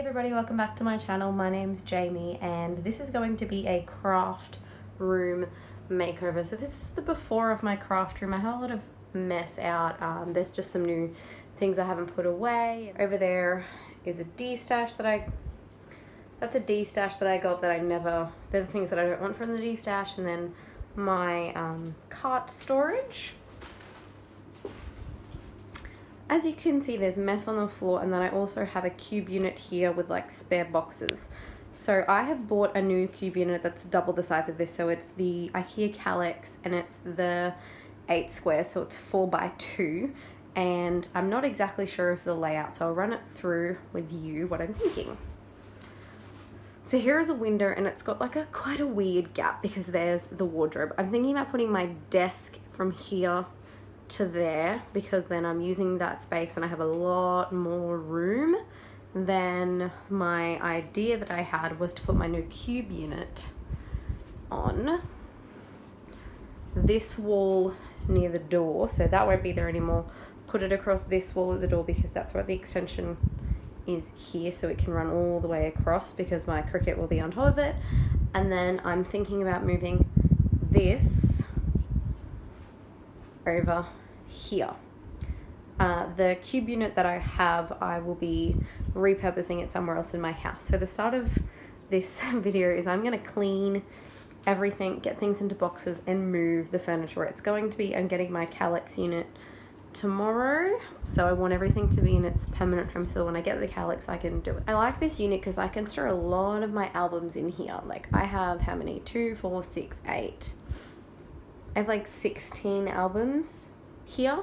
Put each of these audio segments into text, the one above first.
everybody, welcome back to my channel. My name's Jamie and this is going to be a craft room makeover. So this is the before of my craft room. I have a lot of mess out. There's just some new things I haven't put away. Over there is a D-stash that's a D-stash that I got that I never, they're the things that I don't want from the D-stash. And then my cart storage. As you can see, there's mess on the floor, and then I also have a cube unit here with like spare boxes. So I have bought a new cube unit that's double the size of this. So it's the IKEA Kallax and it's the 8 square, so it's 4x2. And I'm not exactly sure of the layout, so I'll run it through with you what I'm thinking. So here is a window and it's got like quite a weird gap because there's the wardrobe. I'm thinking about putting my desk from here to there because then I'm using that space and I have a lot more room than my idea that I had was to put my new cube unit on this wall near the door, so that won't be there anymore. Put it across this wall at the door because that's where the extension is here, so it can run all the way across because my Cricut will be on top of it. And then I'm thinking about moving this over here. The cube unit that I have, I will be repurposing it somewhere else in my house. So the start of this video is I'm going to clean everything, get things into boxes and move the furniture where it's going to be. I'm getting my Kallax unit tomorrow, so I want everything to be in its permanent home so when I get the Kallax I can do it. I like this unit because I can store a lot of my albums in here. Like I have how many? 2, 4, 6, 8. I have like 16 albums here,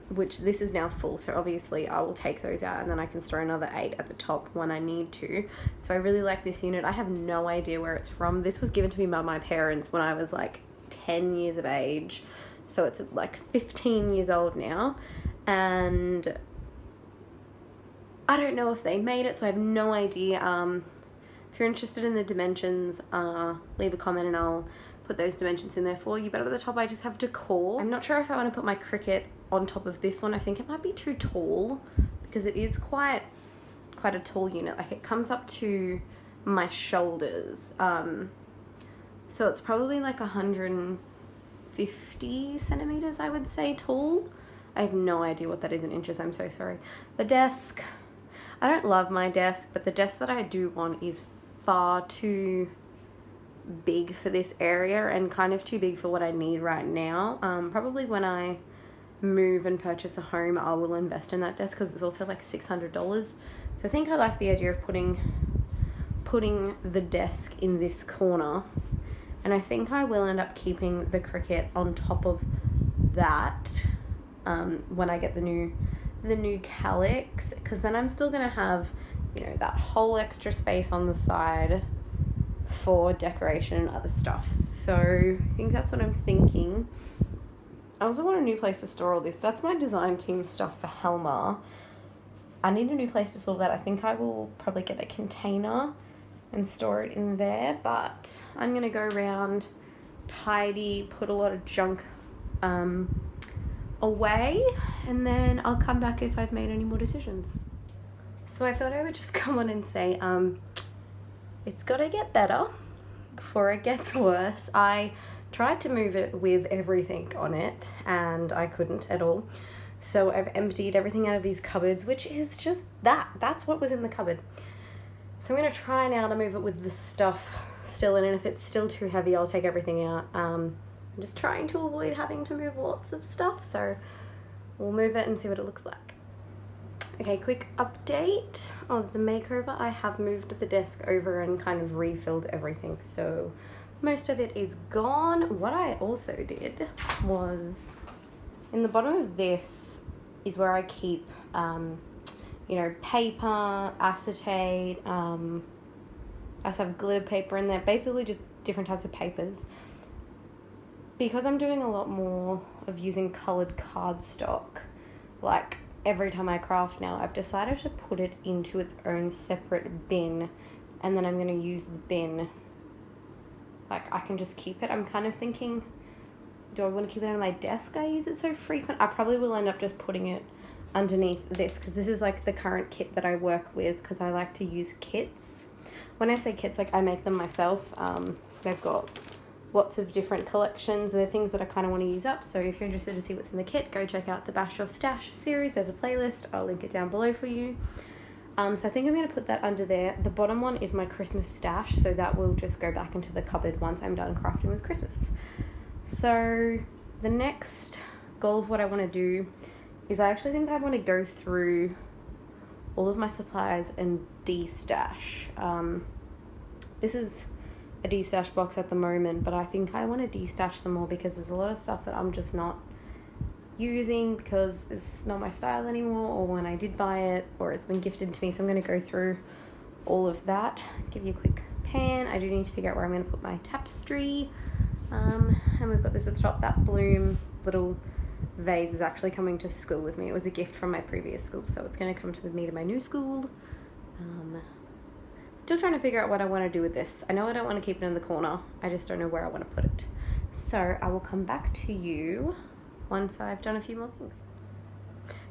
which this is now full, so obviously I will take those out and then I can store another 8 at the top when I need to. So I really like this unit. I have no idea where it's from. This was given to me by my parents when I was like 10 years of age, so it's like 15 years old now, and I don't know if they made it, so I have no idea. If you're interested in the dimensions, leave a comment and I'll put those dimensions in there for you. But at the top I just have decor. I'm not sure if I want to put my Cricut on top of this one. I think it might be too tall because it is quite a tall unit. Like it comes up to my shoulders, so it's probably like 150 centimeters I would say tall. I have no idea what that is in inches, I'm so sorry. The desk, I don't love my desk, but the desk that I do want is far too big for this area and kind of too big for what I need right now. Probably when I move and purchase a home I will invest in that desk because it's also like $600. So I think I like the idea of putting the desk in this corner, and I think I will end up keeping the Cricut on top of that when I get the new Kallax, because then I'm still gonna have, you know, that whole extra space on the side for decoration and other stuff. So I think that's what I'm thinking. I also want a new place to store all this. That's my design team stuff for Helma. I need a new place to store that. I think I will probably get a container and store it in there, but I'm gonna go around, tidy, put a lot of junk away, and then I'll come back if I've made any more decisions. So I thought I would just come on and say it's got to get better before it gets worse. I tried to move it with everything on it and I couldn't at all. So I've emptied everything out of these cupboards, which is just that's what was in the cupboard. So I'm going to try now to move it with the stuff still in, and if it's still too heavy I'll take everything out. I'm just trying to avoid having to move lots of stuff, so we'll move it and see what it looks like. Okay, quick update of the makeover. I have moved the desk over and kind of refilled everything, so most of it is gone. What I also did was, in the bottom of this is where I keep, you know, paper, acetate, I also have glitter paper in there, basically just different types of papers. Because I'm doing a lot more of using coloured cardstock, like every time I craft now, I've decided to put it into its own separate bin, and then I'm going to use the bin, like I can just keep it. I'm kind of thinking, do I want to keep it on my desk? I use it so frequent. I probably will end up just putting it underneath this, because this is like the current kit that I work with, because I like to use kits. When I say kits, like I make them myself. They've got lots of different collections. They're things that I kind of want to use up. So if you're interested to see what's in the kit, go check out the Bash Your Stash series. There's a playlist. I'll link it down below for you. So I think I'm going to put that under there. The bottom one is my Christmas stash, so that will just go back into the cupboard once I'm done crafting with Christmas. So the next goal of what I want to do is I actually think I want to go through all of my supplies and de-stash. This is a de-stash box at the moment, but I think I want to de-stash some more because there's a lot of stuff that I'm just not using because it's not my style anymore, or when I did buy it, or it's been gifted to me. So I'm going to go through all of that, give you a quick pan. I do need to figure out where I'm going to put my tapestry. And we've got this at the top. That bloom little vase is actually coming to school with me. It was a gift from my previous school, so it's going to come with me to my new school. Still trying to figure out what I want to do with this. I know I don't want to keep it in the corner. I just don't know where I want to put it. So I will come back to you once I've done a few more things.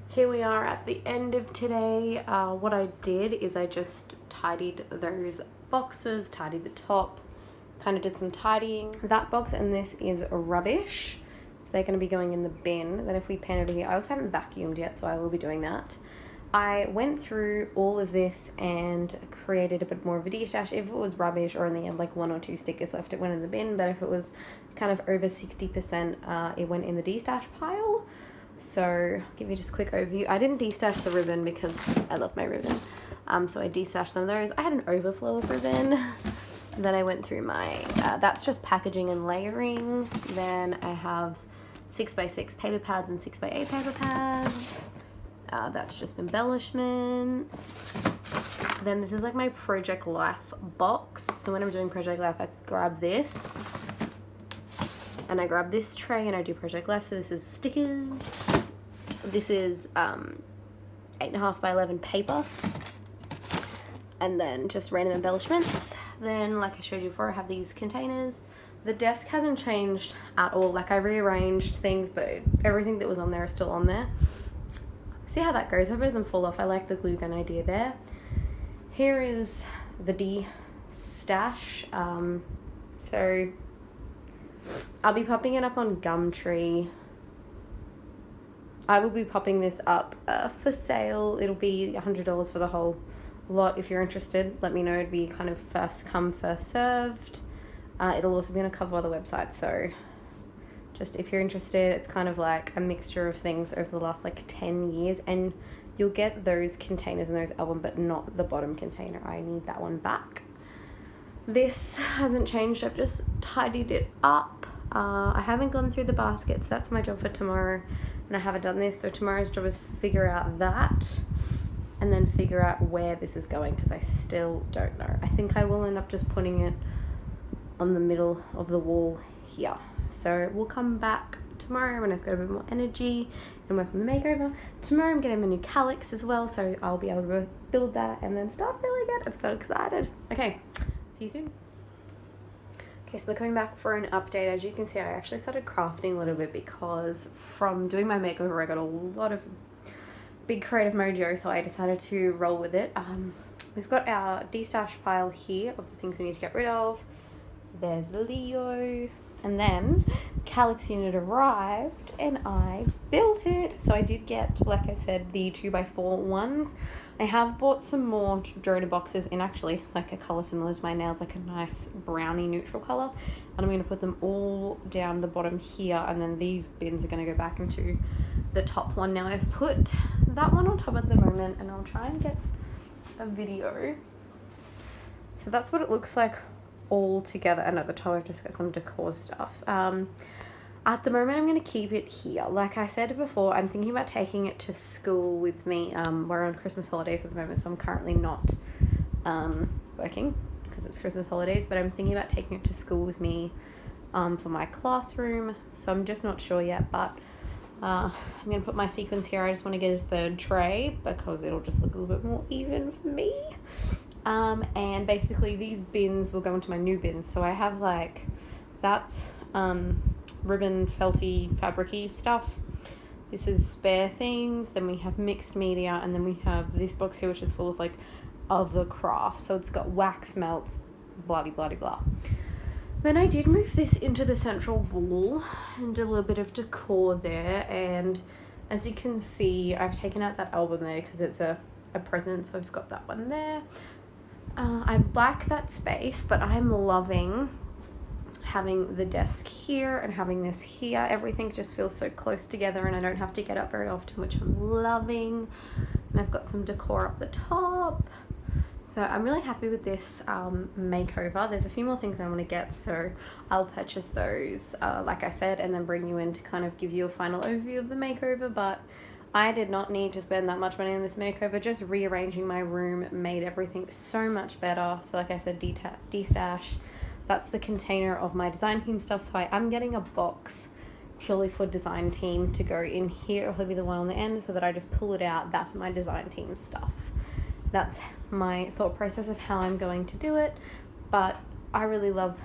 Here we are at the end of today. What I did is I just tidied those boxes, tidied the top, kind of did some tidying. That box and this is rubbish. So they're going to be going in the bin. Then if we pan over here, I also haven't vacuumed yet, so I will be doing that. I went through all of this and created a bit more of a de-stash. If it was rubbish or only had like 1 or 2 stickers left, it went in the bin. But if it was kind of over 60%, it went in the de-stash pile. So I'll give you just a quick overview. I didn't de-stash the ribbon because I love my ribbon. So I de-stashed some of those. I had an overflow of ribbon. Then I went through my, that's just packaging and layering. Then I have 6x6 paper pads and 6x8 paper pads. That's just embellishments. Then this is like my Project Life box. So when I'm doing Project Life, I grab this and I grab this tray and I do Project Life. So this is stickers. This is 8.5 by 11 paper, and then just random embellishments. Then, like I showed you before, I have these containers. The desk hasn't changed at all. Like I rearranged things, but everything that was on there is still on there. See how that goes. I hope it doesn't fall off. I like the glue gun idea there. Here is the de-stash. So I'll be popping it up on Gumtree. I will be popping this up for sale. It'll be $100 for the whole lot. If you're interested, let me know. It'd be kind of first come, first served. It'll also be on a couple other websites, so just if you're interested, it's kind of like a mixture of things over the last like 10 years, and you'll get those containers in those album, but not the bottom container. I need that one back. This hasn't changed. I've just tidied it up. I haven't gone through the baskets. That's my job for tomorrow, and I haven't done this. So tomorrow's job is figure out that, and then figure out where this is going, because I still don't know. I think I will end up just putting it on the middle of the wall here. So we'll come back tomorrow when I've got a bit more energy and work on the makeover. Tomorrow I'm getting my new calyx as well, so I'll be able to build that and then start filling it. I'm so excited. Okay, see you soon. Okay, so we're coming back for an update. As you can see, I actually started crafting a little bit because from doing my makeover, I got a lot of big creative mojo, so I decided to roll with it. We've got our de-stash pile here of the things we need to get rid of. There's Leo. And then Calyx unit arrived and I built it. So I did get, like I said, the 2x4 ones. I have bought some more Dorito boxes in actually like a colour similar to my nails, like a nice brownie neutral colour. And I'm going to put them all down the bottom here, and then these bins are going to go back into the top one. Now I've put that one on top at the moment, and I'll try and get a video. So that's what it looks like all together, and at the top I've just got some decor stuff. At the moment I'm going to keep it here. Like I said before, I'm thinking about taking it to school with me. We're on Christmas holidays at the moment, so I'm currently not working because it's Christmas holidays, but I'm thinking about taking it to school with me for my classroom. So I'm just not sure yet, but I'm going to put my sequins here. I just want to get a third tray because it'll just look a little bit more even for me. And basically these bins will go into my new bins. So I have like, that's ribbon, felty, fabricy stuff. This is spare things, then we have mixed media, and then we have this box here which is full of like other crafts. So it's got wax melts, blah blah blah blah. Then I did move this into the central wall and did a little bit of decor there, and as you can see I've taken out that album there because it's a present, so I've got that one there. I like that space, but I'm loving having the desk here and having this here. Everything just feels so close together and I don't have to get up very often, which I'm loving. And I've got some decor up the top. So I'm really happy with this makeover. There's a few more things I want to get, so I'll purchase those, like I said, and then bring you in to kind of give you a final overview of the makeover. But I did not need to spend that much money on this makeover. Just rearranging my room made everything so much better. So like I said, D-Stash, that's the container of my design team stuff. So I am getting a box purely for design team to go in here. It'll be the one on the end so that I just pull it out. That's my design team stuff. That's my thought process of how I'm going to do it. But I really love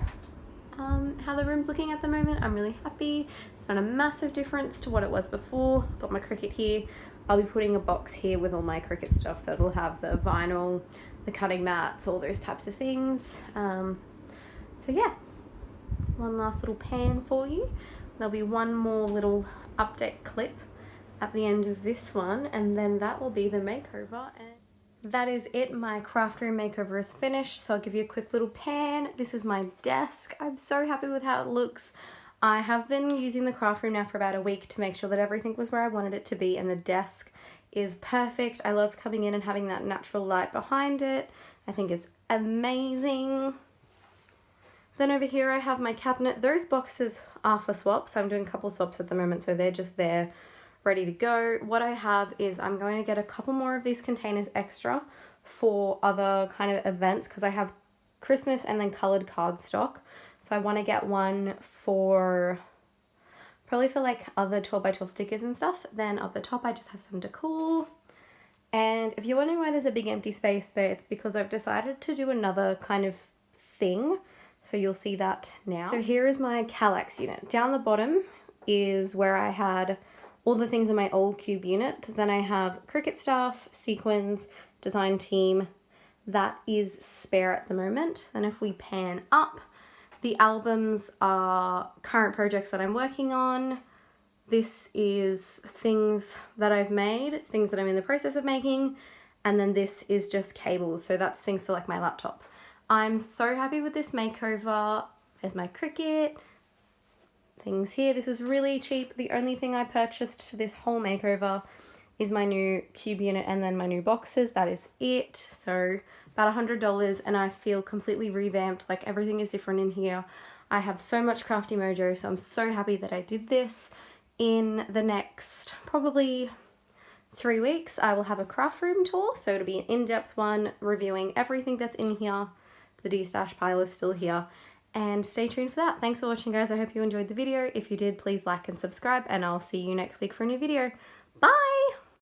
how the room's looking at the moment. I'm really happy. It's not a massive difference to what it was before. Got my Cricut here. I'll be putting a box here with all my Cricut stuff, so it'll have the vinyl, the cutting mats, all those types of things. So yeah, one last little pan for you. There'll be one more little update clip at the end of this one, and then that will be the makeover. And that is it. My craft room makeover is finished, so I'll give you a quick little pan. This is my desk. I'm so happy with how it looks. I have been using the craft room now for about a week to make sure that everything was where I wanted it to be, and the desk is perfect. I love coming in and having that natural light behind it. I think it's amazing. Then over here I have my cabinet. Those boxes are for swaps. I'm doing a couple swaps at the moment, so they're just there ready to go. What I have is I'm going to get a couple more of these containers extra for other kind of events, because I have Christmas and then colored cardstock. So I want to get one for probably for like other 12x12 stickers and stuff. Then up the top I just have some decor. And if you're wondering why there's a big empty space there, it's because I've decided to do another kind of thing. So you'll see that now. So here is my Kallax unit. Down the bottom is where I had all the things in my old cube unit. Then I have Cricut stuff, sequins, design team. That is spare at the moment. And if we pan up, the albums are current projects that I'm working on. This is things that I've made, things that I'm in the process of making. And then this is just cables. So that's things for like my laptop. I'm so happy with this makeover. There's my Cricut. Things here. This was really cheap. The only thing I purchased for this whole makeover is my new cube unit and then my new boxes. That is it. So about $100, and I feel completely revamped. Like everything is different in here. I have so much crafty mojo, so I'm so happy that I did this. In the next probably 3 weeks I will have a craft room tour, so it'll be an in-depth one reviewing everything that's in here. The D-Stash pile is still here. And stay tuned for that. Thanks for watching, guys. I hope you enjoyed the video. If you did, please like and subscribe, and I'll see you next week for a new video. Bye!